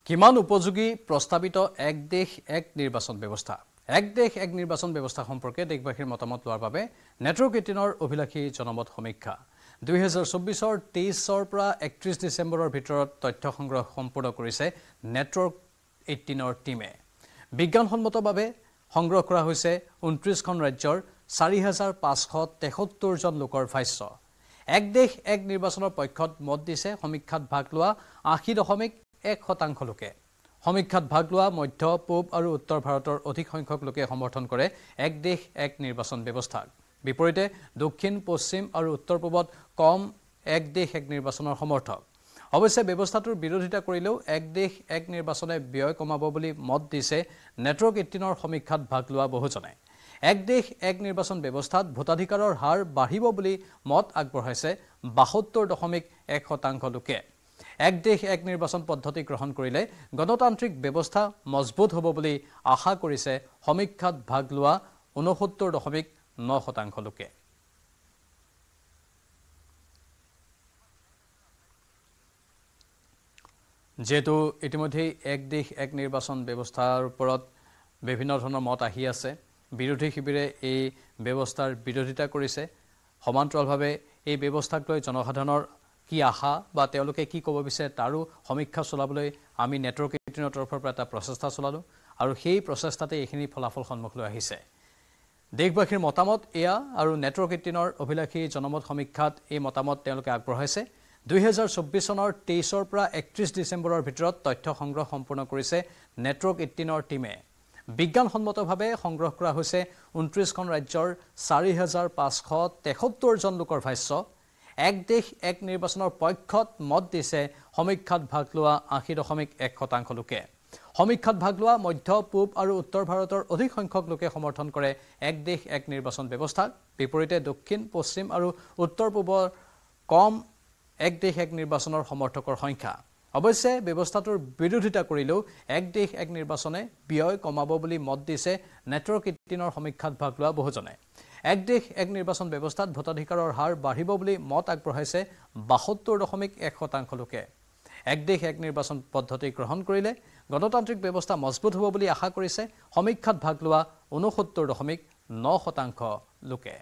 কিমান উপযোগী প্ৰস্তাৱিত এক দেশ এক নিৰ্বাচন ব্যৱস্থা এক দেশ এক নিৰ্বাচন ব্যৱস্থা সম্পৰ্কে দেশবাসীৰ মতামত লোৱাৰ বাবে নেটৱৰ্ক 18ৰ অভিলাষী জনমত সমীক্ষা 2024ৰ 23ৰ পৰা 31 ডিচেম্বৰৰ ভিতৰত তথ্য সংগ্ৰহ সম্পূৰ্ণ কৰিছে নেটৱৰ্ক 18ৰ টিমে বিজ্ঞানসন্মতভাৱে সংগ্ৰহ কৰা হৈছে 29খন ৰাজ্যৰ 4573 জন লোকৰ ভাষ্য এক দেশ এক নিৰ্বাচনৰ পক্ষত মত দিছে সমীক্ষাত ভাগ লোৱা 80.1% লোকে সমীক্ষাত ভাগ লোৱা মধ্য পূব আৰু উত্তৰ ভাৰতৰ অধিক সংখ্যক লোকে সমৰ্থন কৰে এক দেশ এক নিৰ্বাচন ব্যৱস্থাক বিপৰীতে দক্ষিণ পশ্চিম আৰু উত্তৰ পূবত কম এক দেশ এক নিৰ্বাচনৰ সমৰ্থক অৱশ্যে ব্যৱস্থাটোৰ বিৰোধিতা কৰিলেও এক দেশ এক নিৰ্বাচনে ব্যয় কমাব বুলি মত দিছে নেটৱৰ্ক 18ৰ সমীক্ষাত ভাগ লোৱা বহুজনে এক দেশ এক নিৰ্বাচন ব্যৱস্থাত ভোটাধিকাৰৰ হাৰ বাঢ়িব বুলি মত আগবঢ়াইছে 72.1% লোকে এক দেশ এক নিৰ্বাচন পদ্ধতি গ্ৰহণ কৰিলে গণতান্ত্ৰিক ব্যৱস্থা মজবুত হ'ব বুলি আশা কৰিছে সমীক্ষাত ভাগ লোৱা 69.9% লোকে যেটো ইতিমধ্যে এক দেশ এক নিৰ্বাচন ব্যৱস্থাৰ ওপৰত বিভিন্ন ধৰণৰ মত আহি আছে বিৰোধী শিবিৰে এই ব্যৱস্থাৰ বিৰোধিতা কৰিছে সমান্তৰালভাৱে এই ব্যৱস্থাক লৈ জনসাধাৰণৰ কি আশা বা তেওঁলোকে কি ক'ব বিচাৰে তাৰো সমীক্ষা চলাবলৈ আমি নেটৱৰ্ক 18ৰ তৰফৰ পৰা এটা প্ৰচেষ্টা চলালো আৰু সেই প্ৰচেষ্টাতে এইখিনি ফলাফল সন্মুখলৈ আহিছে দেশবাসীৰ মতামত এয়া আৰু নেটৱৰ্ক 18ৰ অভিলাষী জনমত সমীক্ষাত এই মতামত তেওঁলোকে আগবঢ়াইছে 2024 চনৰ 23ৰ পৰা 31 ডিচেম্বৰৰ ভিতৰত তথ্য সংগ্ৰহ সম্পূৰ্ণ কৰিছে নেটৱৰ্ক 18ৰ টিমে বিজ্ঞানসন্মতভাৱে সংগ্ৰহ কৰা হৈছে 29খন ৰাজ্যৰ 4573 জন লোকৰ ভাষ্য এক দেশ এক নিৰ্বাচনৰ পক্ষত মত দিছে সমীক্ষাত ভাগ লোৱা 80.1% লোকে সমীক্ষাত ভাগ লোৱা মধ্য পূব আৰু উত্তৰ ভাৰতৰ অধিক সংখ্যক লোকে সমৰ্থন কৰে এক দেশ এক নিৰ্বাচন ব্যৱস্থাক বিপৰীতে দক্ষিণ পশ্চিম আৰু উত্তৰ পূবৰ কম এক দেশ এক নিৰ্বাচনৰ সমৰ্থকৰ সংখ্যা অৱশ্যে ব্যৱস্থাটোৰ বিৰোধিতা কৰিলেও এক দেশ এক নিৰ্বাচনে ব্যয় কমাব বুলি মত দিছে নেটৱৰ্ক 18ৰ সমীক্ষাত ভাগ লোৱা বহুজনে এক দেশ এক নিৰ্বাচন ব্যৱস্থাত ভোটাধিকাৰৰ হাৰ বাঢ়িব বুলি মত আগবঢ়াইছে 72.1% লোকে এক দেশ এক নিৰ্বাচন পদ্ধতি গ্ৰহণ কৰিলে গণতান্ত্ৰিক ব্যৱস্থা মজবুত হ'ব বুলি আশা কৰিছে সমীক্ষাত ভাগ লোৱা 69.9% লোকে